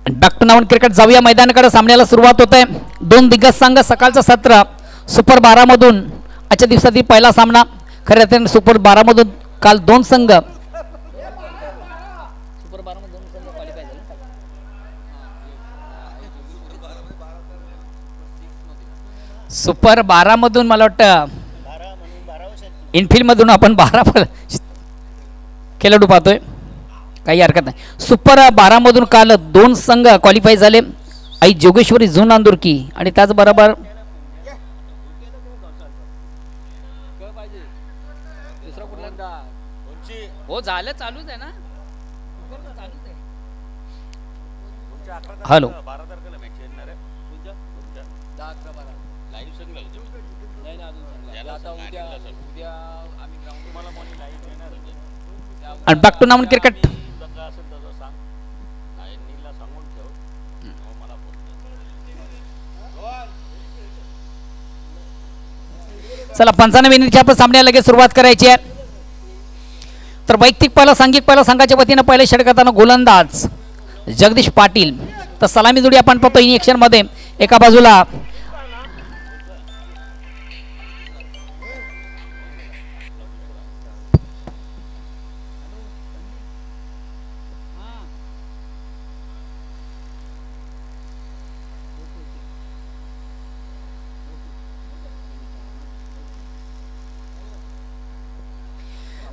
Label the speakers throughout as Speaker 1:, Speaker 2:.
Speaker 1: Back to noun cricket जाऊया मैदानाकडे. सामन्याला सुरुवात होते. दोन दिग्गज संघ सकाळचं सत्र सुपर 12 मधून आजच्या दिवसातील पहिला सामना. खऱ्या अर्थाने सुपर 12 मधून काल दोन संघ सुपर 12 मधून मला वाटतं इनफिल्ड मधून आपण 12 खेळाडू पाहतोय. काही हरकत नाही. सुपर 12 मधून काल दोन संघ क्वालिफाय झाले. आई जोगेश्वरी झून नांदुरकी आणि त्याचबरोबर हो झालं चालूच आहे ना. हॅलो आणि बॅक टू नाऊन क्रिकेट. चला 95 मिनिटच्या आपण सामन्याला लगेच सुरुवात करायची आहे. तर वैयक्तिक पहिला सांघिक पहिला संघाच्या वतीनं पहिले षटकांना गोलंदाज जगदीश पाटील. तर सलामी जोडी आपण पाहतो इन ॲक्शन मध्ये. एका बाजूला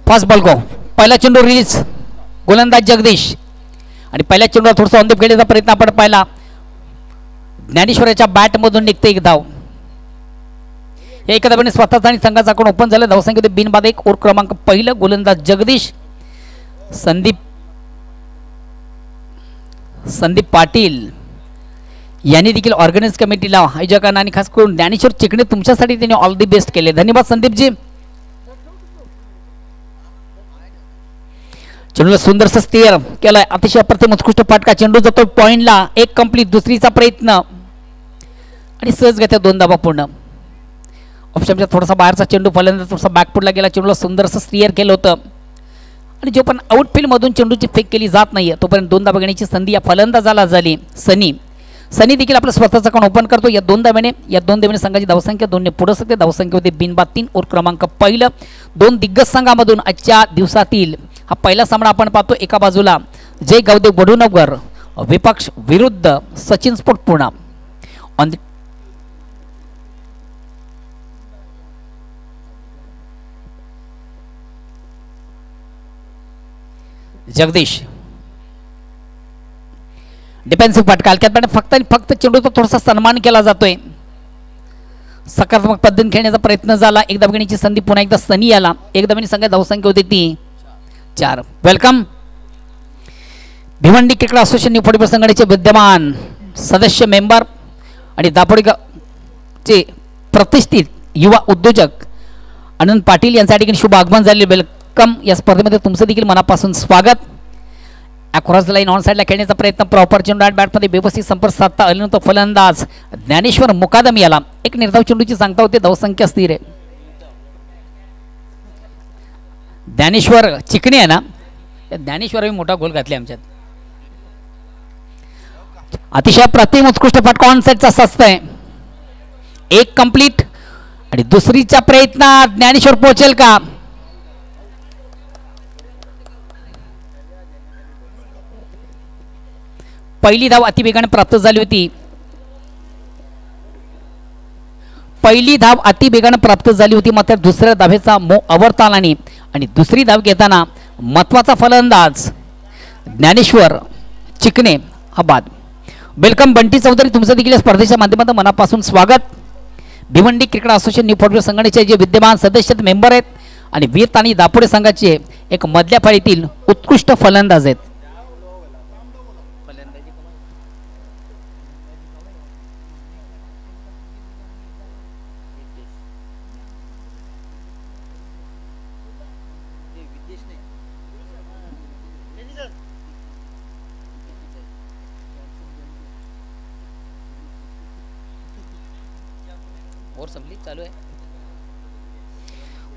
Speaker 1: फास्ट बॉल गो. पहिला चेंडू रिलीज गोलंदाज जगदीश आणि पहिल्या चेंडूला थोडासा ऑनदेप खेळण्याचा प्रयत्न आपण पाहिला. ज्ञानेश्वराच्या बॅट मधून निघते एक धाव. या एका धावेने स्वतःचा आणि संघाचा अकाउंट ओपन झालं. धावसंख्येत बिनबाद 1. ओव्हर क्रमांक पहिलं गोलंदाज जगदीश. संदीप पाटील यांनी देखील ऑर्गनाइज कमिटीला आयोजकांना आणि खास करून ज्ञानेश्वर चिकणे तुमच्यासाठी त्यांनी ऑल दी बेस्ट केले. धन्यवाद संदीपजी. चेंडूला सुंदरसा स्टेअर केलाय. अतिशय अप्रतिम उत्कृष्ट फटका. चेंडू जातो पॉइंटला. एक कंप्लीट. दुसरीचा प्रयत्न आणि सहज घेत्या 2 धावा पूर्ण. ऑप्शनच्या थोडासा बाहेरचा चेंडू फलंदाज थोडासा बॅकफुटला गेला. चेंडूला सुंदरसं स्टेअर केलं होतं आणि जो पण आउटफील्ड मधून चेंडूची फेक केली जात नाहीये तोपर्यंत 2 धावा घेण्याची संधी या फलंदाजाला झाली. सनी देखील आपलं स्वतःचं अकाउंट ओपन करतो. या 2 धाव्याने संघाची धावसंख्या 2 ने पुढे सकते. धावसंख्या होते बिनबाद 3. ओव्हर क्रमांक पहिलं. 2 दिग्गज संघामधून आजच्या दिवसातील हा पहिला सामना आपण पाहतो. एका बाजूला जय गावदेव वडूनगर विपक्ष विरुद्ध Sachin sport Puna. On Jagdish defensive फटका. फक्त चेंडूचा थोडासा सन्मान केला जातोय. सकारात्मक पद्धतीने खेळण्याचा प्रयत्न झाला. एक धाव घेण्याची संधी पुन्हा एकदा सनी याला. एक धावेने संघ धावसंख्या होती ती 4. Welcome. Bhiwandi cricket association new 44 संघटनेचे विद्यमान सदस्य मेंबर आणि दापोडीचे प्रतिष्ठित युवा उद्योजक आनंद पाटील यांच्यासाठी शुभ आगमन झाले. वेलकम. या स्पर्धेमध्ये तुमचं देखील मनापासून स्वागत. अक्रॉस लाईन ऑन साईडला खेळण्याचा प्रयत्न. प्रॉपर चेंडू बॅटमध्ये व्यवस्थित संपर्क साधता आले नव्हतं. फलंदाज ज्ञानेश्वर मुकादम याला. एक निर्धाव चेंडूची सांगता होते. धावसंख्या स्थिर आहे. ज्ञानेश्वर चिकणे आहे ना. ज्ञानेश्वर मोठा गोल घातले आमच्यात. अतिशय प्रतिम उत्कृष्ट फटका ऑन साईडचा सस्त आहे. एक कंप्लीट आणि दुसरीच्या प्रयत्नात ज्ञानेश्वर पोहोचेल का. पहिली धाव अतिवेगाने प्राप्त झाली होती. मात्र दुसऱ्या धावेचा अवरताल आणि दुसरी धाव घेताना महत्वाचा फलंदाज ज्ञानेश्वर चिकणे हा बाद. वेलकम बंटी चौधरी. तुमचं देखील स्पर्धेच्या माध्यमातून मनापासून स्वागत. भिवंडी क्रिकेट असोसिएशन न्यू 44 संघटनेचे जे विद्यमान सदस्य मेंबर आहेत आणि वीर आणि दापोडे संघाचे एक मधल्या फळीतील उत्कृष्ट फलंदाज आहेत.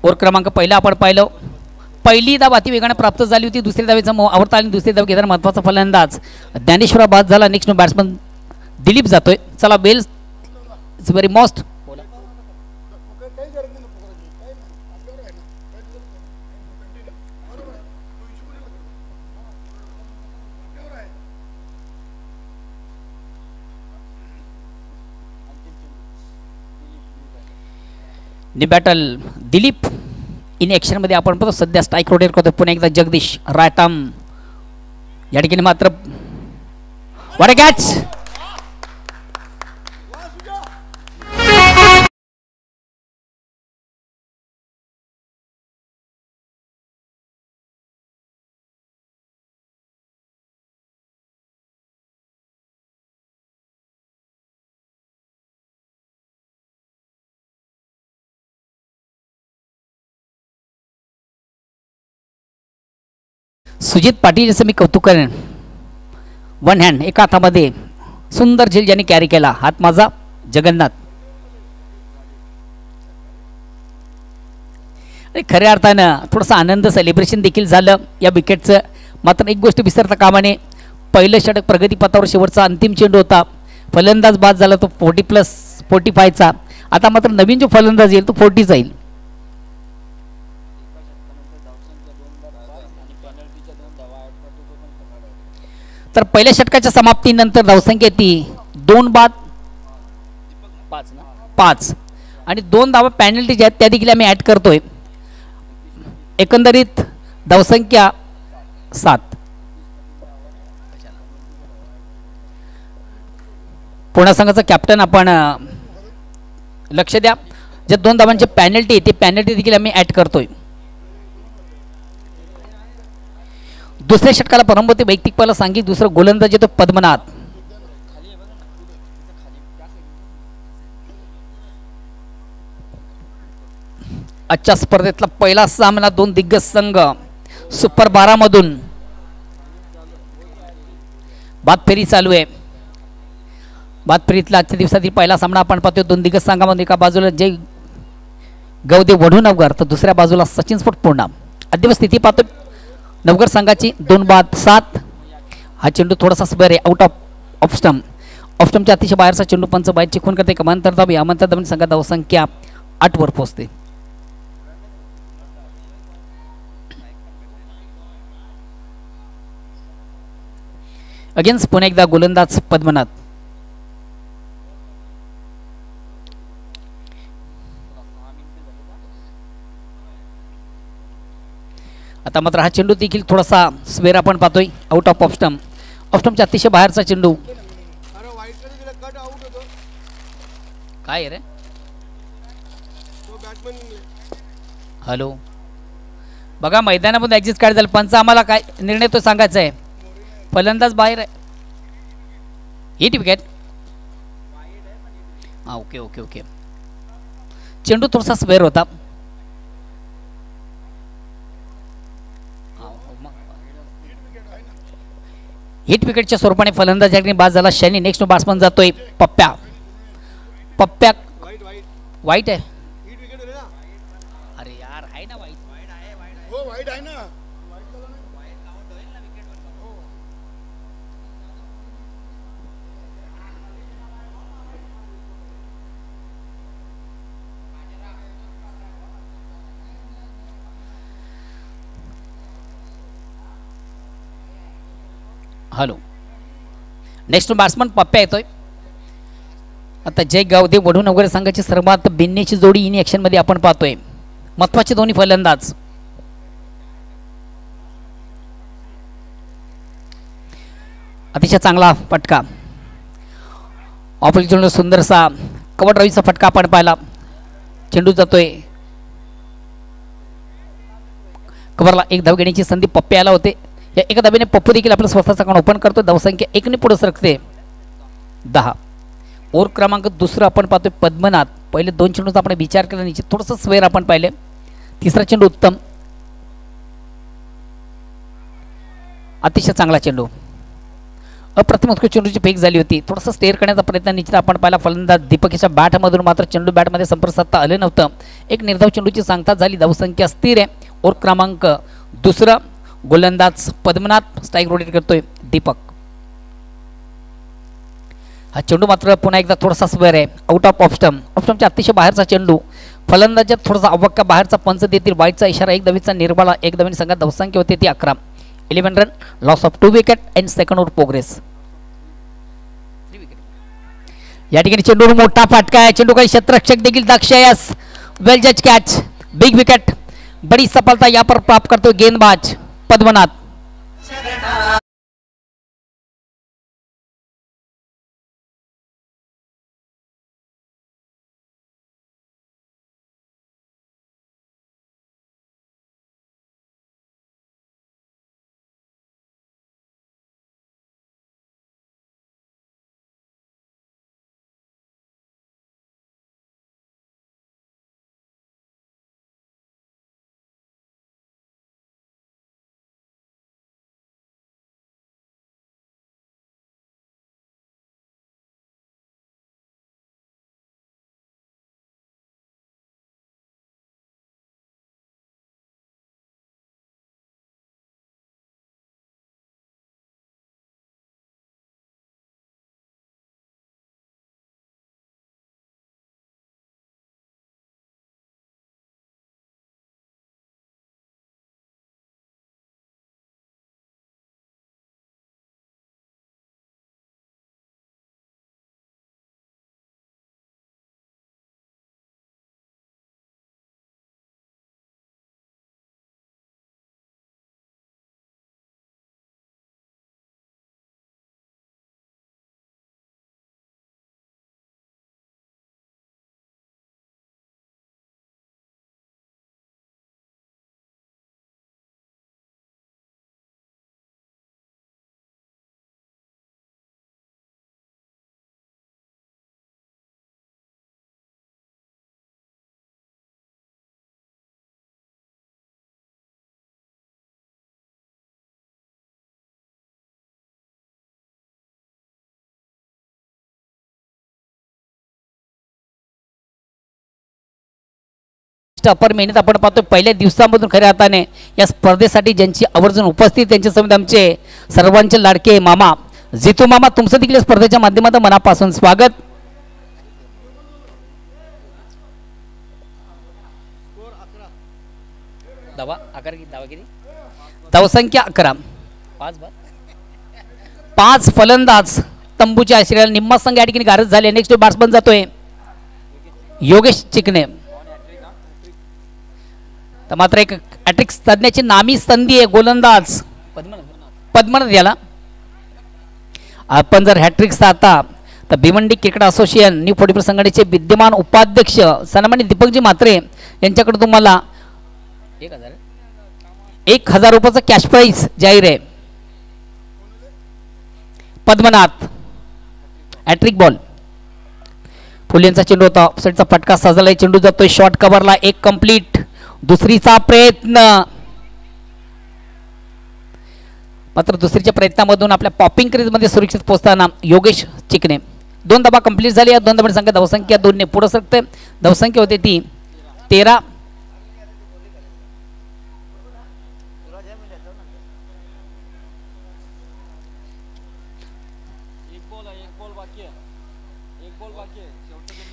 Speaker 1: ओव्हर क्रमांक पहिला आपण पाहिलं. पहिली धाव अति वेगाने प्राप्त झाली होती. दुसरी धावेचा आवडता आणि दुसरी धाव घेताना महत्त्वाचा फलंदाज ज्ञानेश्वर बाद झाला. नेक्स्ट बॅट्समन दिलीप जातोय. चला वेल इट्स व्हेरी मोस्ट. नी बॅटल दिलीप इन ॲक्शन मध्ये आपण पाहतो. सध्या स्ट्राईक रोटेट करतो. पुन्हा एकदा जगदीश रायटाम या ठिकाणी मात्र what a catch. Sujit Patil याचं मी कौतुक करेन. वन हँड एका हातामध्ये सुंदर झेल ज्यांनी कॅरी केला. हात माझा जगन्नाथ. आणि खऱ्या अर्थानं थोडासा आनंद सेलिब्रेशन देखील झालं या विकेटचं. मात्र एक गोष्ट विसरता कामा नये. पहिलं षटक प्रगतीपथावर शेवटचा अंतिम चेंडू होता. फलंदाज बाद झाला तो 40+45चा. आता मात्र नवीन जो फलंदाज येईल तो 40 जाईल. तर पहिल्या षटकाच्या समाप्तीनंतर धावसंख्या ती 2 बाद 5 आणि 2 धावा पॅनल्टी ज्या आहेत त्या देखील आम्ही ॲड करतोय. एकंदरीत धावसंख्या 7. पुणे संघाचा कॅप्टन आपण लक्ष द्या. ज्या 2 धावांची पॅनल्टी ती पॅनल्टी देखील आम्ही ॲड करतोय. दुसऱ्या षटकाला प्रारंभ होते वैयक्तिक पाला सांगितलं. दुसरं गोलंदाज येतो पद्मनाथ. आजच्या स्पर्धेतला पहिला सामना 2 दिग्गज संघ सुपर 12 मधून बादफेरी चालू आहे. बादफेरीतला आजच्या दिवसातील पहिला सामना आपण पाहतोय. 2 दिग्गज संघामध्ये एका बाजूला जय गवदेव वढूनवगर तर दुसऱ्या बाजूला सचिन स्फोट पूर्णा. अद्यव स्थिती पाहतोय नवगर संघाची 2 बाद 7. हा चेंडू थोडासा स्क्वेअर आहे. Out off stump. ऑफ स्टंपच्या अतिशय बाहेरचा चेंडू पंच बाहेर चिकून करते. कमांतर दाब या अंतर दाब संघात धावसंख्या 8 वर पोहोचते. अगेन्स्ट पुन्हा एकदा गोलंदाज पद्मनाथ. आता मात्र हा चेंडू देखील थोडासा स्वेर आपण पाहतोय. Out off stump. ऑफ स्टंपच्या अतिशय बाहेरचा चेंडू. काय रे हॅलो बघा मैदानामध्ये ॲडजस्ट काय झालं. पंच आम्हाला काय निर्णय तो सांगायचा आहे. फलंदाज बाहेर आहे. Hit wicket. हां ओके ओके ओके. चेंडू थोडासा स्वेर होता. हिट विकेटच्या स्वरूपाने फलंदाज बाद झाला. शनी. नेक्स्ट बॅट्समन जातोय पप्प्या. पप्प्या वाईट आहे. अरे यार आहे ना वाईट. हो वाईट आहे ना. हॅलो. नेक्स्ट बॅट्समन पप्प्या येतोय. आता जय गावदेव वढून वगैरे संघाची सर्वात भिन्नेची जोडी इन ॲक्शन मध्ये आपण पाहतोय. महत्वाचे दोन्ही फलंदाज. अतिशय चांगला फटका. ऑफिस चेंडू सुंदरसा कव्हर ड्राईव्हचा फटका आपण पाहिला. चेंडू जातोय कव्हरला. एक धाव घेण्याची संधी पप्प्याला होते. या एका धावेने पप्पू देखील आपल्या स्वतःचा अकाउंट ओपन करतो. धावसंख्या 1 ने पुढे सरकते 10. ओव्हर क्रमांक दुसरा आपण पाहतोय पद्मनाथ. पहिले 2 चेंडूचा आपण विचार केला निश्चित थोडंसं स्वेर आपण पाहिले. तिसरा चेंडू उत्तम. अतिशय चांगला चेंडू. अप्रतिम उत्कृष्ट चेंडूची फेक झाली होती. थोडासा स्टेअर करण्याचा प्रयत्न निश्चित आपण पाहिला. फलंदाज दीपकेच्या बॅटमधून मात्र चेंडू बॅटमध्ये संपर्क साधता आले नव्हतं. एक निर्धाव चेंडूची सांगता झाली. धावसंख्या स्थिर आहे. ओर क्रमांक दुसरा गोलंदाज पद्मनाथ, स्ट्राईक रोटेट करतोय दीपक. हा चेंडू मात्र पुन्हा एकदा थोडासा स्क्वेअर आहे, आउट ऑफ ऑफ स्टंपच्या अतिशय बाहेरचा चेंडू. फलंदाजात थोडासा अवक्का बाहेरचा पंच देतील, वाईटचा इशारा, एक धावेचा निर्बाळा, एक धावेने संघात धावसंख्या होती ती 11. 11 run, loss of 2 wicket and second over progress. या ठिकाणी चेंडूवर मोठा फटका आहे, चेंडू काही क्षेत्ररक्षक देखील दक्ष आहे. वेल जज कॅच, बिग विकेट, बड़ी सफलता यहाँ पर प्राप्त करते हुए गेंदबाज पद्मनाथ. अपर मेहनत आपण पाहतो पहिल्या दिवसामधून खऱ्या अर्थाने या स्पर्धेसाठी ज्यांची आवर्जून उपस्थित त्यांच्यासमोर आमचे सर्वांचे लाडके मामा जितू मामा, तुमचं देखील स्पर्धेच्या माध्यमातून मनापासून स्वागत. धावसंख्या 11, 5 फलंदाज तंबूच्या आश्रयाला निम्मा संघ या ठिकाणी गारज झाले. नेक्स्ट बॅट्समन जातोय योगेश चिकणे. तर मात्र एक हॅट्रिक साधण्याची नामी संधी आहे गोलंदाज पद्मनाथ याला. आपण जर हॅट्रिक साधता तर भिवंडी क्रिकेट असोसिएशन न्यू 44 संघटनेचे विद्यमान उपाध्यक्ष सन्माननीय दीपकजी म्हात्रे यांच्याकडे तुम्हाला 1,000 रुपयाचा कॅश प्राइज जाहीर आहे. पद्मनाथ हॅट्रिक बॉल, फुलेंचा चेंडू होता, ऑफसाईडचा फटका सजलाय, चेंडू जातोय शॉर्ट कव्हरला, एक कंप्लीट. दुसरीचा प्रयत्न, मात्र दुसरीच्या प्रयत्नामधून आपल्या पॉपिंग क्रीज मध्ये सुरक्षित पोहोचताना योगेश चिकणे. 2 धावा कंप्लीट झाली. या 2 धावांची संख्या धावसंख्या 2 ने पुढे सरकते. धावसंख्या होते ती 13.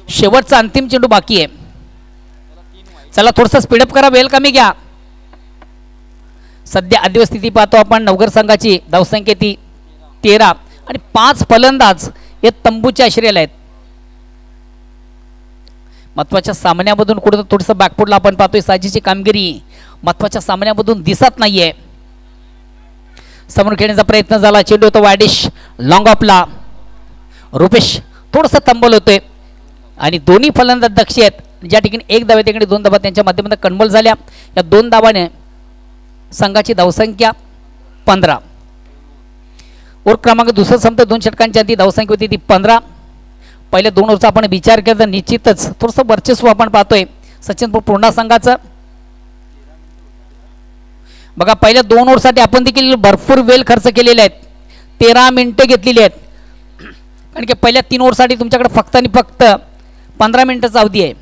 Speaker 1: शेवटचा अंतिम चेंडू बाकी आहे. चला थोडंसं स्पीडअप करा, वेळ कमी घ्या. सध्या आदिवासी स्थिती पाहतो आपण. नवघर संघाची धावसंख्या ती 13 आणि 5 फलंदाज हे तंबूच्या आश्रयाला आहेत. महत्वाच्या सामन्यामधून कुठं थोडंसं बॅकफुटला आपण पाहतोय. साजीची कामगिरी महत्वाच्या सामन्यामधून दिसत नाहीये. समोर खेळण्याचा प्रयत्न झाला, चेंडू होतो वायडिश लॉंग ऑफला. रुपेश थोडंसं तंबल होतोय आणि दोन्ही फलंदाज दक्ष आहेत. ज्या ठिकाणी 1 धाव तिकडे 2 धावा त्यांच्या माध्यमातून कन्मल झाल्या. या 2 धावाने संघाची धावसंख्या 15. ओव्हर क्रमांक दुसरा संपत 2 षटकांच्या ती धावसंख्या होती ती 15. पहिल्या 2 ओव्हरचा आपण विचार केला तर निश्चितच थोडंसं वर्चस्व आपण पाहतोय सचिनपूर पूर्णा संघाचं. बघा पहिल्या 2 ओव्हरसाठी आपण देखील भरपूर वेळ खर्च केलेले आहेत. 13 मिनिटं घेतलेली आहेत, कारण की पहिल्या 3 ओव्हरसाठी तुमच्याकडे फक्त आणि फक्त 15 मिनिटाचा अवधी आहे.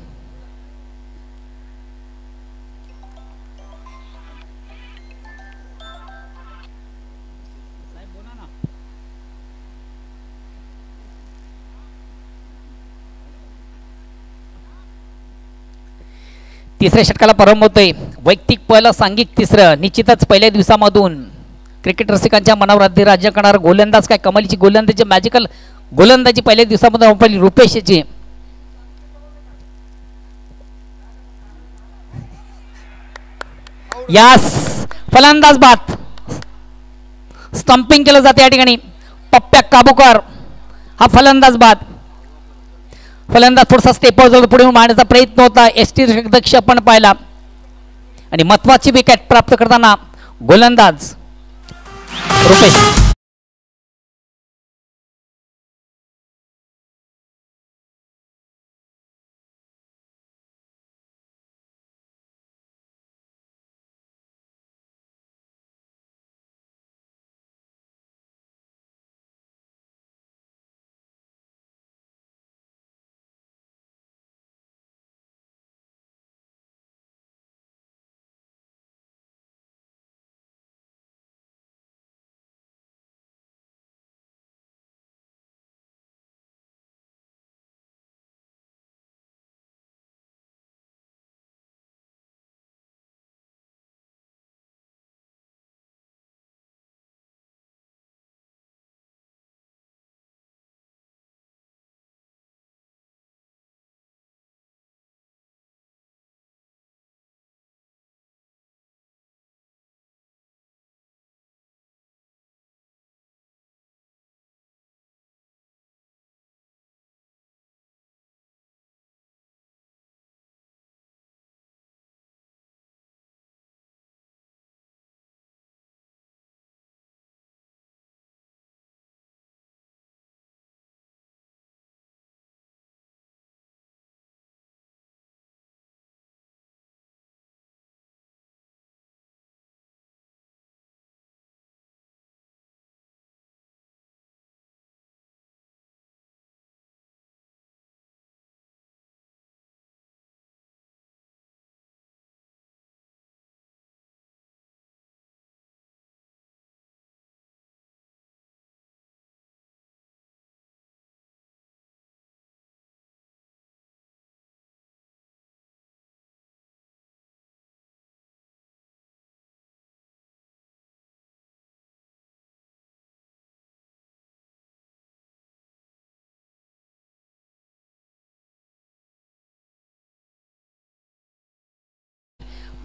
Speaker 1: तिसऱ्या षटकाला प्रारंभ होतोय. वैयक्तिक पहिलं, सांघिक तिसरं. निश्चितच पहिल्या दिवसामधून क्रिकेट रसिकांच्या मनावर राज्य करणार गोलंदाज, काय कमालीची गोलंदाजी, मॅजिकल गोलंदाजी पहिल्या दिवसामधून पहिली रुपेशची. यास फलंदाज बाद, स्टंपिंग केलं जाते या ठिकाणी. पप्प्या काबूकर हा फलंदाज बाद. फलंदाज थोडासा स्टेपवर जवळ पुढे मारण्याचा प्रयत्न होता. एसटी दक्ष आपण पाहिला आणि महत्वाची विकेट प्राप्त करताना गोलंदाज रुपेश.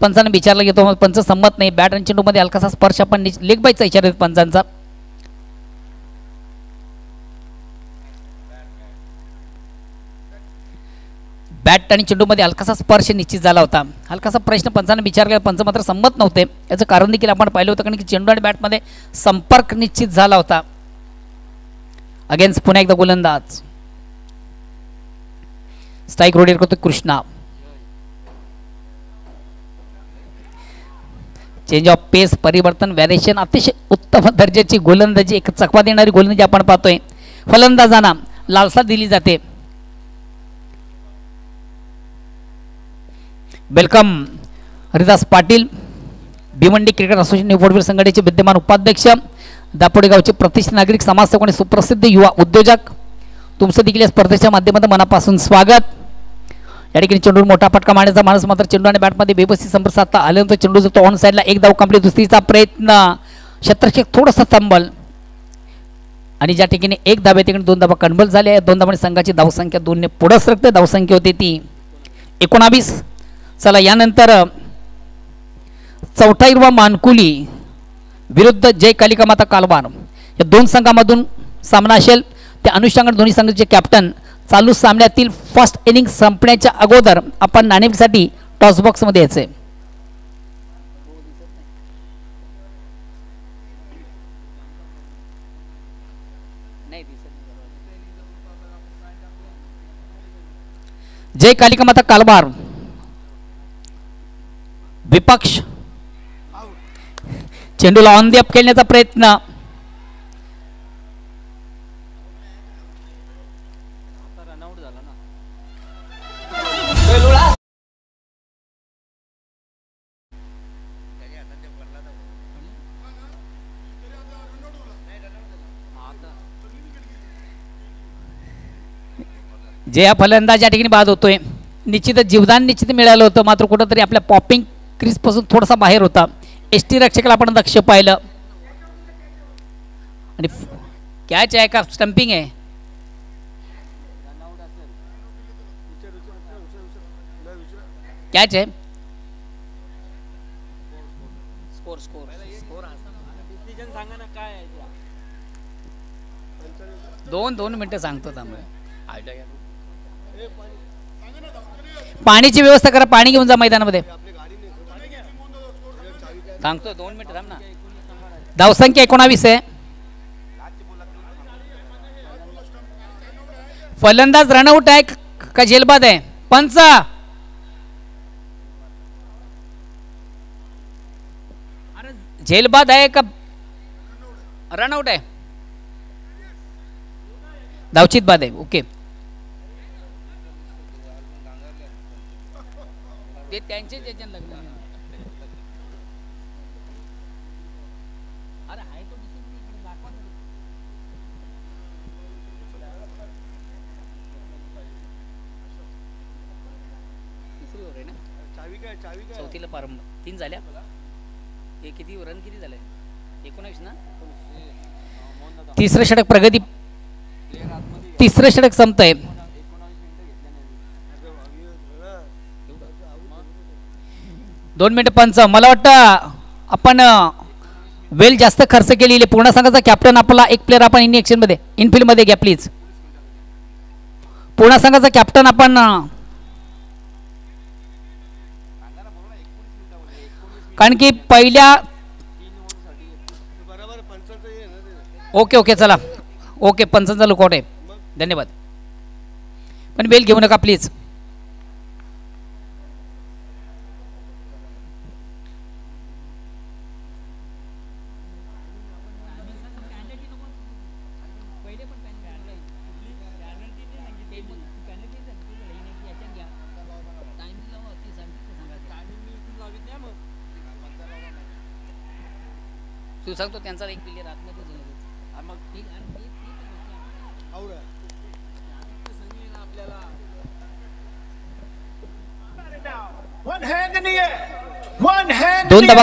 Speaker 1: पंचांना विचारला घेतो, पंच संमत नाही. बॅट आणि चेंडू मध्ये हलकासा स्पर्श, आपण लेग बाईचा इशारा देतो पंचांचा. बॅट आणि चेंडू मध्ये हलकासा स्पर्श निश्चित झाला होता. हलकासा प्रश्न पंचांना विचारला, पंच मात्र संमत नव्हते. याचं कारण देखील आपण पाहिलं होतं, कारण की चेंडू आणि बॅट मध्ये संपर्क निश्चित झाला होता. अगेन्स्ट पुन्हा एकदा गोलंदाज. स्ट्राईक रोडवर करतो कृष्णा. चेंज ऑफ पेस, परिवर्तन, व्हॅरिएशन, अतिशय उत्तम दर्जाची गोलंदाजी, एक चकवा देणारी गोलंदाजी आपण पाहतोय. फलंदाजांना लालसा दिली जाते. Welcome Haridas Patil, Bhiwandi cricket association निवडवीर संघटनेचे विद्यमान उपाध्यक्ष, दापोडे गावचे प्रतिष्ठित नागरिक, समाजसेवक आणि सुप्रसिद्ध युवा उद्योजक. तुमचं देखील या स्पर्धेच्या माध्यमातून मनापासून स्वागत. या ठिकाणी चेंडूवर मोठा फटका मारण्याचा माणूस मात्र चेंडू आणि बॅटमध्ये व्यवस्थित संपर्क साधता आल्यानंतर चेंडू जातो ऑन साईडला. एक धाव कंप्लीट. दुसरीचा प्रयत्न, क्षेत्ररक्षक थोडासा थांबल आणि ज्या ठिकाणी एक धाव आहे तिकडे 2 धावा कन्वर्ट झाले. 2 धावांनी संघाची धावसंख्या 2 ने पुढे सरकते. धावसंख्या होती ती 19. चला यानंतर चौथाईरवा मानकुली विरुद्ध जय कालिका माता कालवार या 2 संघामधून सामना असेल. त्या अनुषंगाने दोन्ही संघाचे कॅप्टन चालू सामन्यातील फर्स्ट इनिंग संपण्याच्या अगोदर आपण नाणेफेकीसाठी टॉस बॉक्स मध्ये यायचे. जय कालिका माता कालवार विपक्ष. चेंडूला ऑन दी अप खेळण्याचा प्रयत्न. जे हा फलंदाज या ठिकाणी बाद होतोय. निश्चितच जीवदान निश्चित मिळालं होतं, मात्र कुठंतरी आपल्या पॉपिंग क्रीजपासून थोडासा बाहेर होता. एस टी रक्षकाला आपण लक्ष पाहिलं आणि कॅच आहे का स्टंपिंग आहे. कॅच आहे. स्कोर स्कोर दोन मिनिटं सांगतो त्यामुळे पाणीची व्यवस्था करा. पाणी घेऊन जा मैदानामध्ये. सांगतो 2 मिनिटं थांब ना. धावसंख्या 19 आहे. फलंदाज रनआउट आहे का झेलबाद आहे. पंच झेलबाद आहे का रनआउट आहे. धावचित बाद आहे. ओके ते त्यांचे एजंट लागले. अरे आहे तो दाखवा. तिसरी ओव्हर आहे ना. चौथीला प्रारंभ 3 झाल्या. हे किती रन किती झाले. 19 ना. तिसरं षटक प्रगती. तिसरं षटक संपतंय. 2 मिनिटं पंच. मला वाटतं आपण वेल जास्त खर्च केलेली. पूर्ण संघाचा कॅप्टन आपला एक प्लेअर आपण इन ॲक्शन मध्ये इनफिल्ड मध्ये घ्या प्लीज. पूर्ण संघाचा कॅप्टन आपण कारण की पहिल्या ओके ओके चला ओके पंचांचा लुकआउट आहे. धन्यवाद. पण वेल घेऊ नका प्लीज. तू सांगतो त्यांचा एक प्लेअर आतमध्ये मग ठीक आपल्याला 2 धावा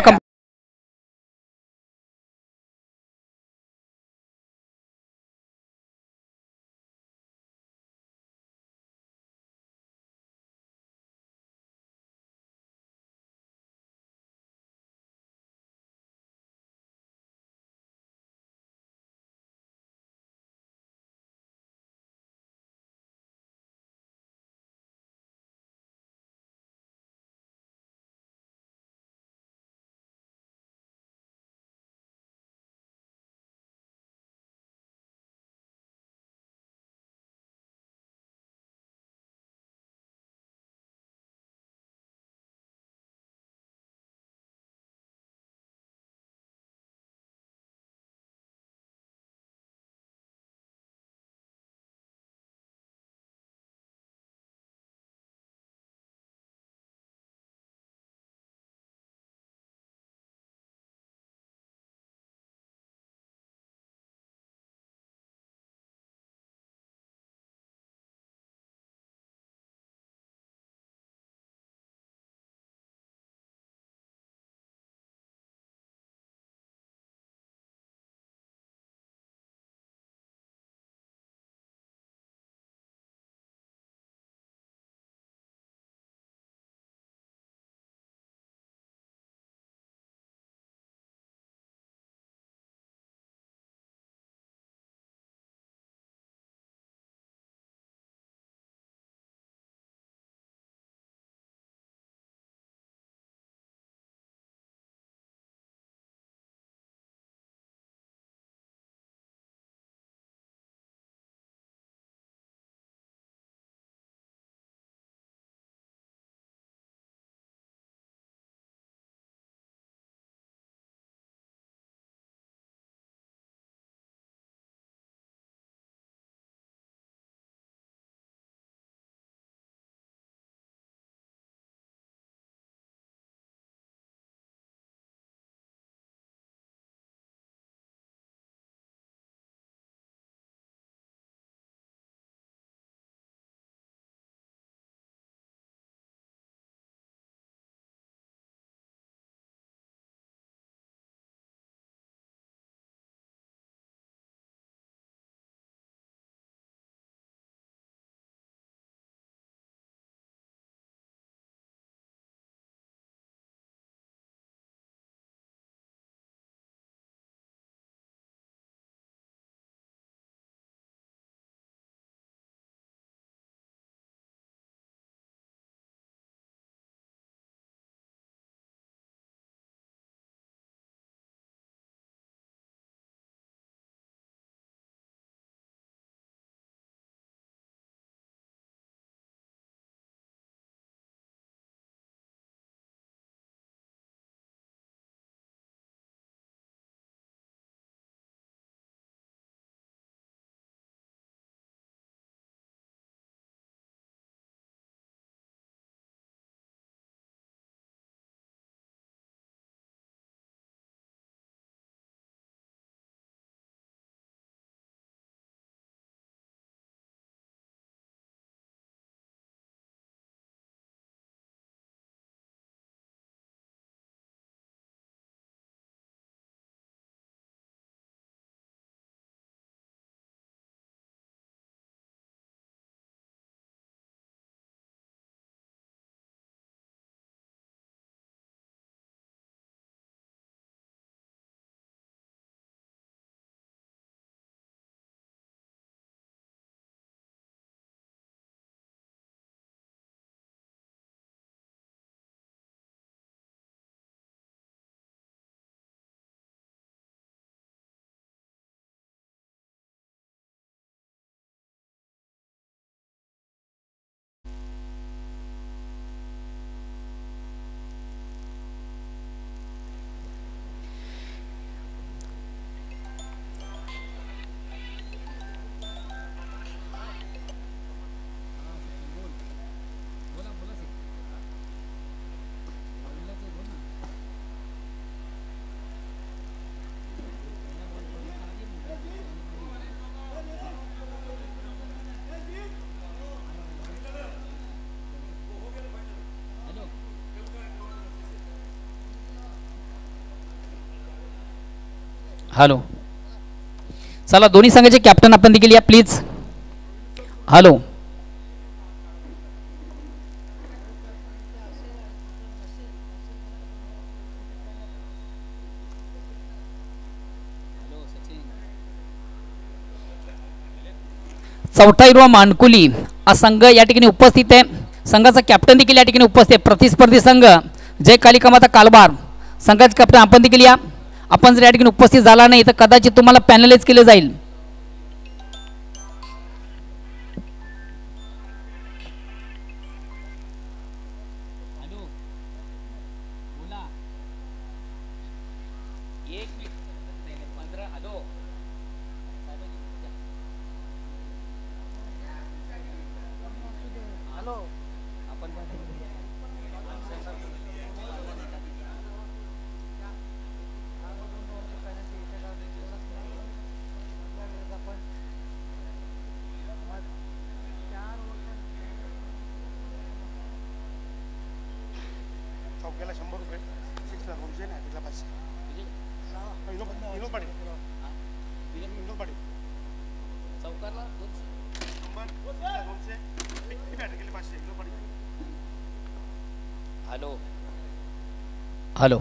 Speaker 1: हॅलो. चला दोन्ही संघाचे कॅप्टन आपण देखील या प्लीज. हॅलो. चौथा हिरवा मानकुली हा संघ या ठिकाणी उपस्थित आहे. संघाचा कॅप्टन देखील या ठिकाणी उपस्थित आहे. प्रतिस्पर्धी संघ जय कालिकामाता कालबार संघाचे कॅप्टन आपण देखील या. आपण जर या ठिकाणी उपस्थित झाला नाही तर कदाचित तुम्हाला पॅनलाइज केले जाईल. हॅलो.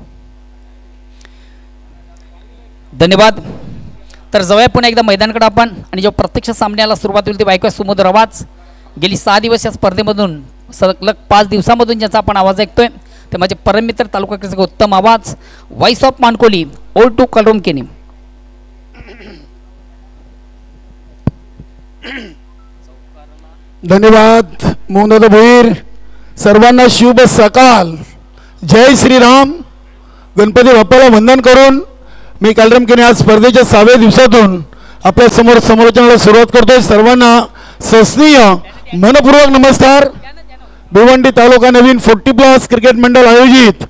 Speaker 1: धन्यवाद. तर जाऊया पुन्हा एकदा मैदानाकडे आपण. आणि जो प्रत्यक्ष सामन्याला सुरुवात होईल ती बायको सुमधुर आवाज. गेली 6 दिवस या स्पर्धेमधून सलग 5 दिवसामधून ज्याचा आपण आवाज ऐकतोय ते माझे परममित्र तालुका कृषी उत्तम आवाज व्हॉइस ऑफ मानकोली ओल्ड टू कलरोम केनी.
Speaker 2: धन्यवाद मोहनदादा भोईर. सर्वांना शुभ सकाळ. जय श्रीराम. गणपती बाप्पाला वंदन करून मी कलरम केनी आज स्पर्धेच्या 6व्या दिवसातून आपल्या समोर समोरच्याला सुरुवात करतोय. सर्वांना सस्नीय मनपूर्वक नमस्कार. भिवंडी तालुका नवीन 40+ क्रिकेट मंडळ आयोजित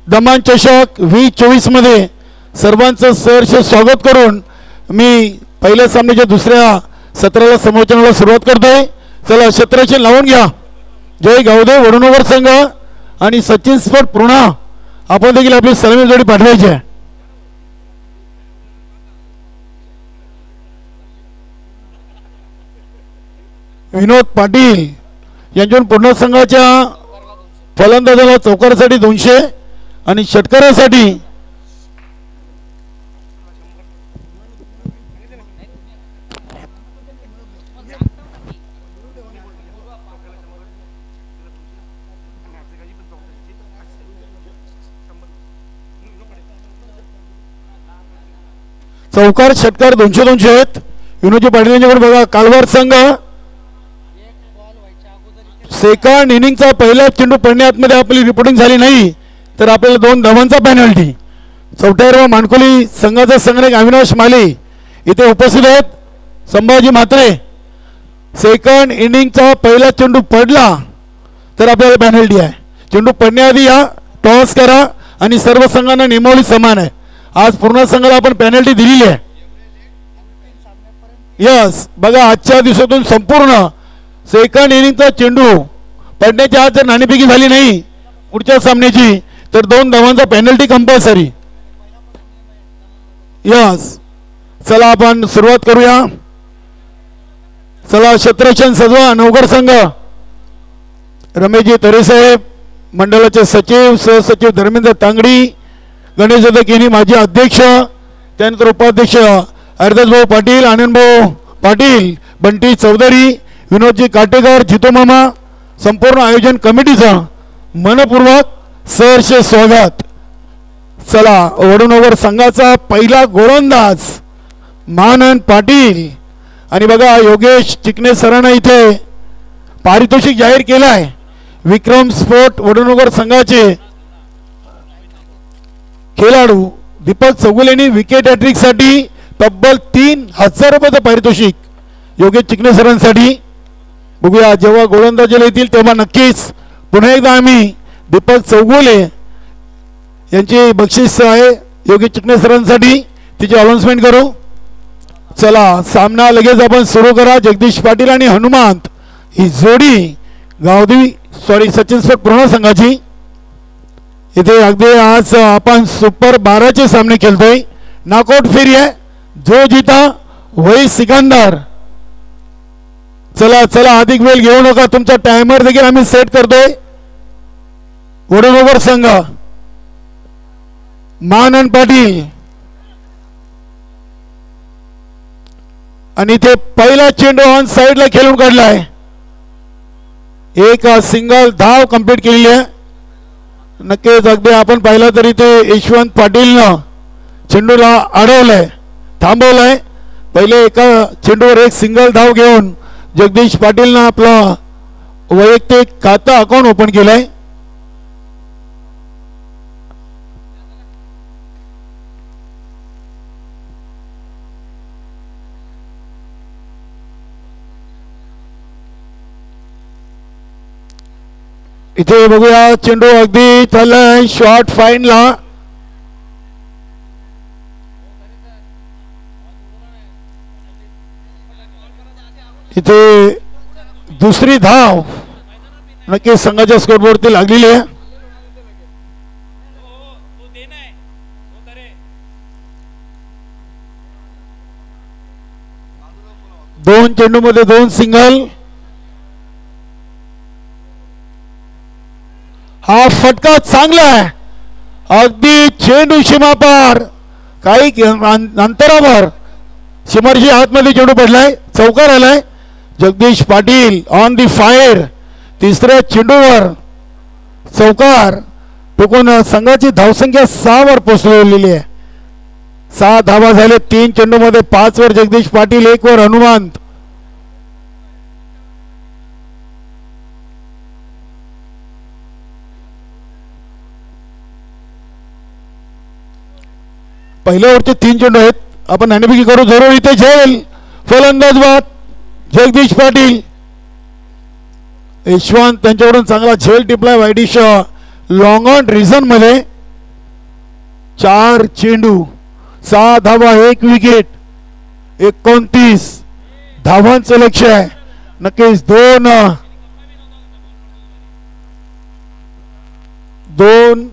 Speaker 2: दमान चषक 2024 मध्ये सर्वांचं सहर्ष स्वागत करून मी पहिल्या सामन्याच्या दुसऱ्या सत्राला समोरच्याला सुरुवात करतोय. चला क्षेत्ररक्षण लावून घ्या. जय गावदेव वडुनगर संघ आणि सचिन स्पोर्ट पूर्णा आपण देखील आपली सलामी जोडी पाठवायची आहे. विनोद पाटील यांच्याकडून पूर्ण संघाच्या फलंदाजाला चौकारासाठी 200 आणि षटकारासाठी चौकार षटकार 200 आहेत. विनोदजी पाटील यांच्याकडे बघा. कालवार संघ सेकंड इनिंगचा पहिला चेंडू पडण्यामध्ये आपली रिपोर्टिंग झाली नाही तर आपल्याला 2 धावांचा पेनल्टी. चौथ्या मानकोली संघाचा संघनायक अविनाश माले इथे उपस्थित आहेत. संभाजी म्हात्रे सेकंड इनिंगचा पहिला चेंडू पडला तर आपल्याला पेनल्टी आहे. चेंडू पडण्याआधी या टॉस करा आणि सर्व संघांना नियमावली समान आहे. आज पूर्ण संघाला आपण पेनल्टी दिलेली आहे. यस बघा आजच्या दिवसातून संपूर्ण सेकंड इनिंगचा चेंडू पडण्याच्या आज जर नाणेफेकी झाली नाही पुढच्या सामन्याची तर 2 धावांचा पेनल्टी कंपल्सरी. यस चला आपण सुरुवात करूया. चला क्षेत्ररक्षण सजवा. नवगड संघ रमेशजी तरेसाहेब मंडळाचे सचिव सहसचिव धर्मेंद्र तांगडी गणेश दादा केनी माजी अध्यक्ष त्यानंतर उपाध्यक्ष हरदासभाऊ पाटील आनंदभाऊ पाटील बंटी चौधरी विनोदजी काटेकर जितो मामा संपूर्ण आयोजन कमिटीचं मनपूर्वक सहर्ष स्वागत. चला वडुनगर संघाचा पहिला गोलंदाज मानन पाटील आणि बघा योगेश चिकणे सरांना इथे पारितोषिक जाहीर केलं आहे. विक्रम स्पोर्ट वडुनगर संघाचे खेळाडू दीपक चौगुलेंनी विकेट हॅट्रिक साठी तब्बल 3000 रुपयाचं पारितोषिक योगेश चिकणे सरांसाठी. बघूया जेव्हा गोलंदाजीला येतील तेव्हा नक्कीच पुन्हा एकदा आम्ही दीपक चौगुले यांची बक्षीस आहे योगेश चिकणे सरांसाठी तिची अनाउन्समेंट करू. चला सामना लगेच आपण सुरू करा. जगदीश पाटील आणि हनुमंत ही जोडी सचिन स्पोर्ट पूर्ण संघाची. इथे अगदी आज आपण सुपर 12चे सामने खेळतोय. नॉकआउट फेरी आहे. जो जीता वही सिकंदर. चला चला अधिक वेळ घेऊ नका. तुमचा टायमर देखील आम्ही सेट करतोय. वडनगर संघ मानन पाटील आणि इथे पहिला चेंडू ऑन साइडला खेळून काढलाय. एक सिंगल धाव कंप्लीट केलेली आहे. नक्कीच अगदी आपण पाहिलं तरी ते यशवंत पाटीलनं चेंडूला अडवलंय, थांबवलंय. पहिले एका चेंडूवर एक सिंगल धाव घेऊन जगदीश पाटीलनं आपलं वैयक्तिक खातं अकाउंट ओपन केलंय. इथे बघूया चेंडू अगदी चाललाय शॉर्ट फाईनला. इथे दुसरी धाव नक्की संघाच्या स्कोरबोर्डवरती लागलेली आहे. दोन चेंडू मध्ये दोन सिंगल. हा फटका चांगला आहे. अगदी चेंडू सीमापार काही अंतरावर सीमारशी आतमध्ये चेंडू पडलाय, चौकार आलाय. Jagdish Patil on the fire. तिसऱ्या चेंडूवर चौकार टोकून संघाची धावसंख्या 6 वर पोहोचलेली आहे. 6 धावा झाले 3 चेंडू मध्ये. 5 वर जगदीश पाटील, 1 वर हनुमंत. पहिल्या ओव्हरचे 3 चेंडू आहेत. आपण नाणेफेकी करू जरूर. इथे झेल फलंदाज बाद जगदीश पाटील. यशवंत त्यांच्याकडून चांगला झेल टिपलाय वाईडिश लॉंग ऑन रिझन मध्ये. 4 चेंडू 6 धावा 1 विकेट. 29 धावांचं लक्ष आहे. नक्कीच दोन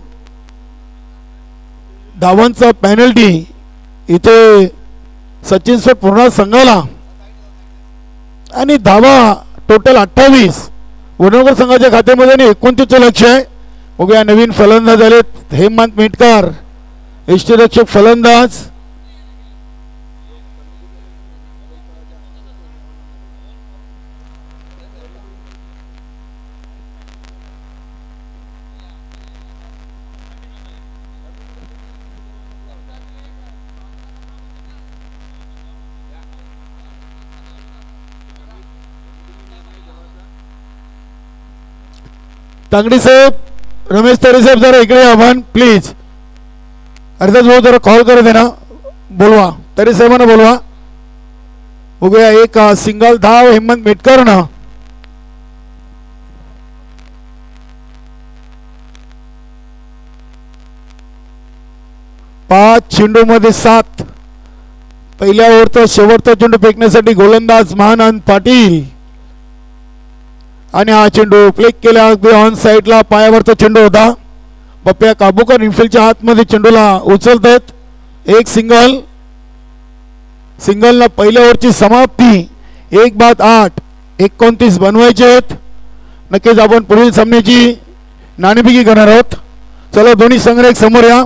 Speaker 2: धावांचा पॅनल्टी इथे सचिन सर पूर्ण संघाला आणि धावा टोटल 28 वडनगर संघाच्या खात्यामध्ये आणि 29चं लक्ष आहे. बघूया नवीन फलंदाज आलेत. हेमंत मेटकर यष्टीरक्षक फलंदाज. तांगडी साहेब, रमेश तरे साहेब जरा इकडे आव्हान प्लीज. अर्धाच भाऊ जरा कॉल करे देना, बोलवा. तरे साहेबांना बोलवा. बघूया एक सिंगल धाव हेमंत मेटकरनं. पाच चेंडू मध्ये 7. पहिल्या ओव्हरचा शेवटचा चेंडू फेकण्यासाठी गोलंदाज महानंद पाटील आणि हा चेंडू प्लेक केला अगदी ऑन साइडला. पायावरचा चेंडू होता. पप्प्या काबूकर इनफिल्डच्या हातमध्ये चेंडूला उचलतात. एक सिंगल. सिंगलला पहिल्या ओव्हरची समाप्ती. 1-8 29 बनवायचे आहेत. नक्कीच आपण पुढील सामन्याची नाणेफेकी करणार आहोत. चला दोन्ही संघ समोर या.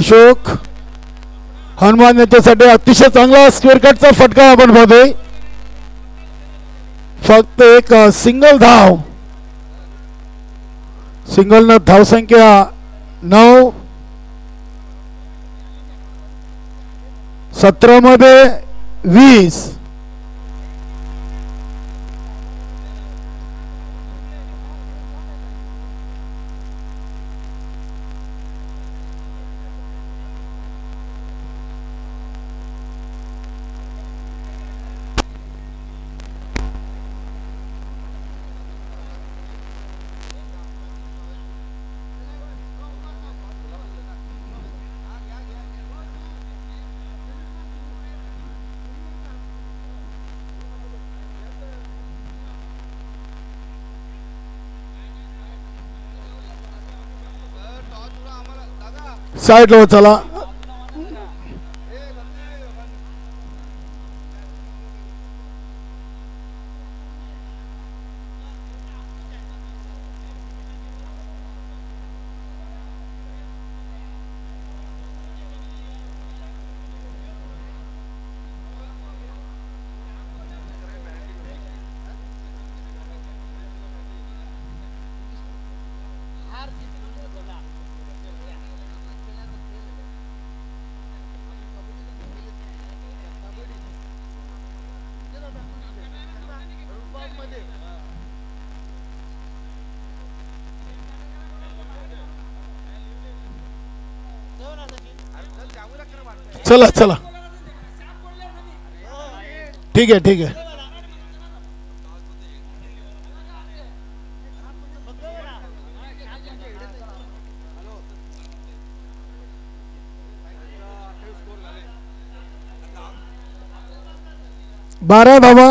Speaker 2: अशोक हनुमान यांच्यासाठी अतिशय चांगला स्क्वेअर कटचा फटका आपण पाहतोय. फक्त एक सिंगल धाव. सिंगल न धावसंख्या 9. 17 मध्ये 20. साइड लो चला. चला चला ठीक है ठीक है. बारा धावा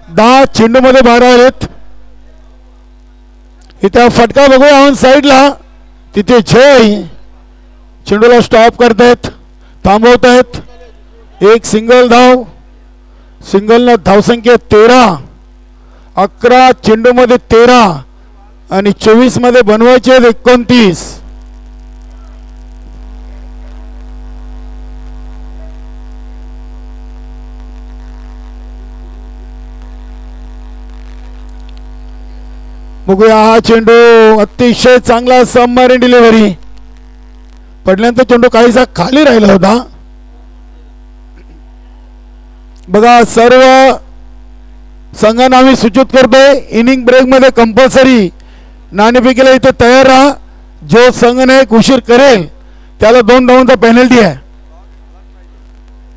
Speaker 2: 10 चेंडूमध्ये 12 आहेत. इथे फटका बघूया ऑन साइडला. तिथे जय चेंडूला स्टॉप करतायत, थांबवत आहेत. एक सिंगल धाव. सिंगलनं धावसंख्या 13. 11 चेंडूमध्ये 13 आणि 24 मध्ये बनवायचे 29. बघूया हा चेंडू अतिशय चांगला सबमरीन डिलिव्हरी. पडल्यानंतर चेंडू काहीसा खाली राहिला होता. बघा सर्व संघांना आम्ही सूचित करतोय इनिंग ब्रेक मध्ये कंपल्सरी नाणेफेकीला इथे तयार राहा. जो संघनायक उशीर करेल त्याला 2 धावांचा पेनल्टी आहे.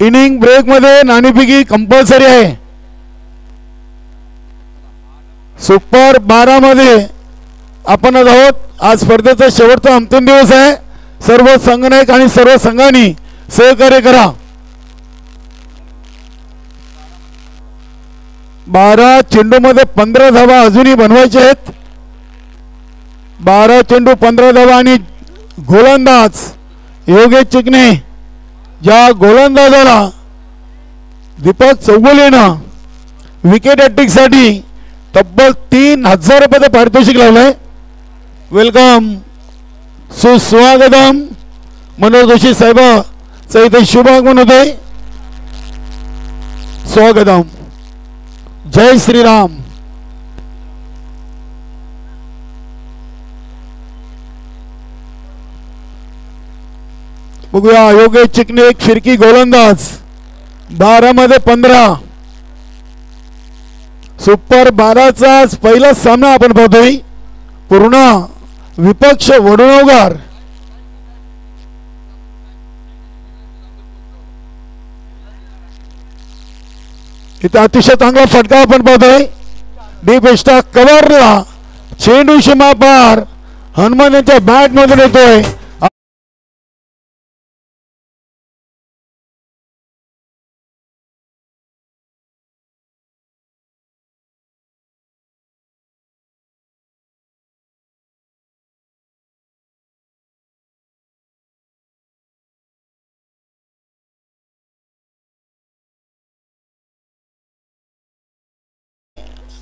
Speaker 2: इनिंग ब्रेक मध्ये नाणेफेकी कंपल्सरी आहे. सुपर 12 मध्ये आपण आहोत. आज स्पर्धेचा शेवटचा अंतिम दिवस आहे. सर्व संघनायक आणि सर्व संघांनी सहकार्य करा. 12 चेंडूमध्ये 15 धावा अजूनही बनवायचे आहेत. 12 चेंडू 15 धावा आणि गोलंदाज योगेश चिकणे. ज्या गोलंदाजाला दीपक चौगुलेनं विकेट हॅट्रिकसाठी तब्बल 3000 रुपयाचं पारितोषिक लावलंय. वेलकम सुस्वागतम. मनोज जोशी साहेबांचं इथे शुभागमन होते. स्वागतम. जय श्रीराम. बघूया योगेश चिकणे एक फिरकी गोलंदाज. 12 मध्ये 15. सुपर 12चा पहिला सामना आपण पाहतोय. पूर्ण विपक्ष वडुणगार. इथे अतिशय चांगला फटका आपण पाहतोय. डीप एस्टा कव्हरला चेंडू सीमा पार हनुमान यांच्या बॅट मध्ये येतोय.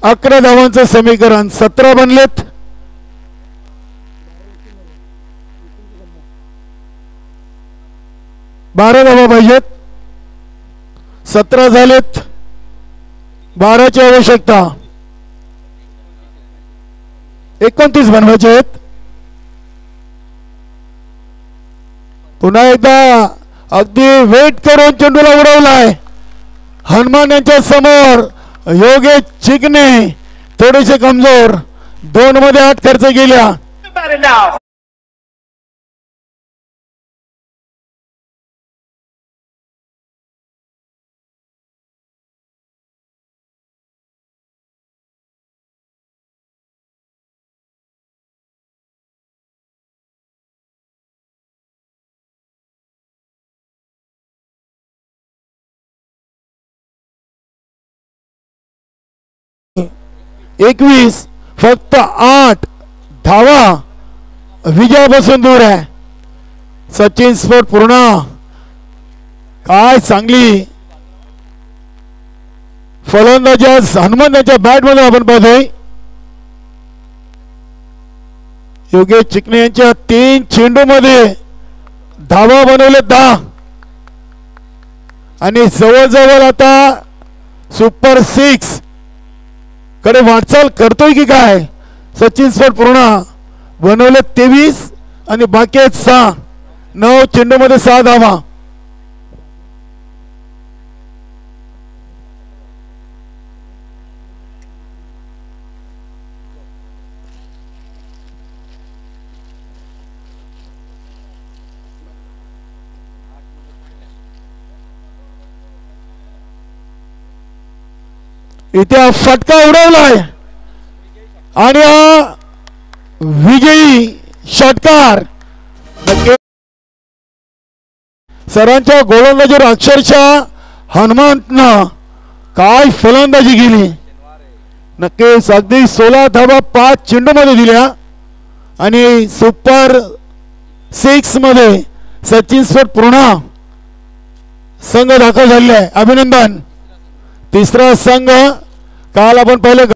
Speaker 2: अकरा धावांचं समीकरण. 17 बनलेत. 12 धावा पाहिजेत. 17 झालेत. 12ची आवश्यकता. 29 बनवायचे आहेत. पुन्हा एकदा अगदी वेट करून चेंडूला उडवलाय. हनुमान यांच्या समोर योगेश चिकणे थोडेसे कमजोर. 2 मध्ये 8 खर्च केल्या. एकवीस फक्त 8 धावा विजयापासून दूर आहे. सचिन स्पोर्ट पूर्ण. काय चांगली फलंदाजी आज हनुमंतांच्या बॅट मध्ये आपण पाहतोय. योगेश चिकणे यांच्या 3 चेंडू मध्ये धावा बनवले 10 आणि जवळजवळ आता सुपर 6 कडे वाटचाल करतोय की काय. सचिन स्पोर्ट पूर्ण बनवले 23 आणि बाकी आहेत 6. 9 चेंडू मध्ये 6 धावा. इथे फटका उडवलाय आणि हा विजयी षटकार. सरांच्या गोलंदाजीवर अक्षरशः हनुमंतनं काय फलंदाजी केली. नक्कीच अगदी 16 धावा 5 चेंडू मध्ये दिल्या आणि सुपर 6 मध्ये सचिन स्पोर्ट पूर्ण संघ दाखल झालेला आहे. अभिनंदन. तिसरा संघ काल आपण पाहिलं